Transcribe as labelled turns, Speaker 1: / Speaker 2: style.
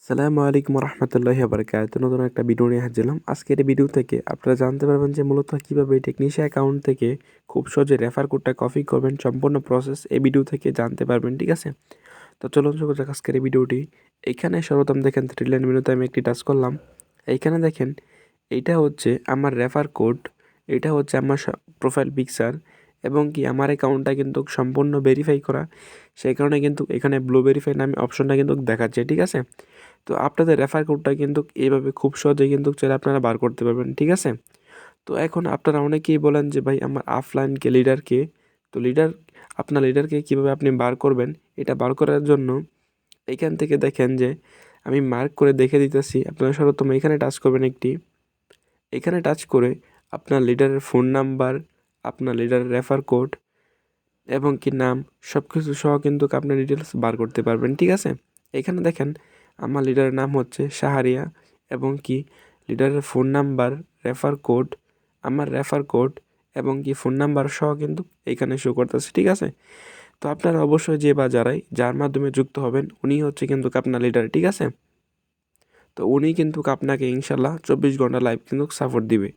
Speaker 1: আসসালামু আলাইকুম রহমতুল্লাহি বারাকাতুহু। নতুন একটা ভিডিও নিয়ে হাজির হলাম। আজকের এই ভিডিও থেকে আপনারা জানতে পারবেন যে মূলত কীভাবে টেকনিশিয়া অ্যাকাউন্ট থেকে খুব সহজে রেফার কোডটা কপি করবেন। সম্পূর্ণ প্রসেস এই ভিডিও থেকে জানতে পারবেন, ঠিক আছে? তো চলুন শুরু করা যাক আজকের এই ভিডিওটি। এইখানে সর্বপ্রথম দেখেন থ্রি লাইন মেনুতে আমি একটি টাচ করলাম। এইখানে দেখেন এইটা হচ্ছে আমার রেফার কোড, এটা হচ্ছে আমার প্রোফাইল পিকচার এবং কি আমার অ্যাকাউন্টটা কিন্তু সম্পূর্ণ ভেরিফাই করা, সেই কারণে কিন্তু এখানে ব্লু ভেরিফাই নামে অপশনটা কিন্তু দেখাচ্ছে, ঠিক আছে? তো আপনাদের রেফার কোডটা কিন্তু এইভাবে খুব সহজেই কিন্তু চাইলে আপনারা বার করতে পারবেন, ঠিক আছে? তো এখন আপনারা অনেকেই বলেন যে ভাই আমার অফলাইনকে লিডারকে, তো আপনার লিডারকে কীভাবে আপনি বার করবেন, এটা বার করার জন্য এইখান থেকে দেখেন যে আমি মার্ক করে দেখে দিতেছি। আপনারা সর্বপ্রথম এখানে টাচ করবেন এখানে টাচ করে আপনার লিডারের ফোন নাম্বার, আপনার লিডারের রেফার কোড এবং কি নাম সব কিছু সহ কিন্তু আপনার ডিটেলস বার করতে পারবেন, ঠিক আছে? এখানে দেখেন আমার লিডারের নাম হচ্ছে শাহরিয়া এবং কি লিডারের ফোন নাম্বার, রেফার কোড, আমার রেফার কোড এবং কি ফোন নাম্বার সহ কিন্তু এইখানে শো করতেছে, ঠিক আছে? তো আপনারা অবশ্যই যে বা যার মাধ্যমে যুক্ত হবেন উনি হচ্ছে কিন্তু আপনার লিডার, ঠিক আছে? তো উনি কিন্তু আপনাকে ইনশাল্লাহ 24 ঘন্টা লাইভ কিন্তু সাপোর্ট দিবে।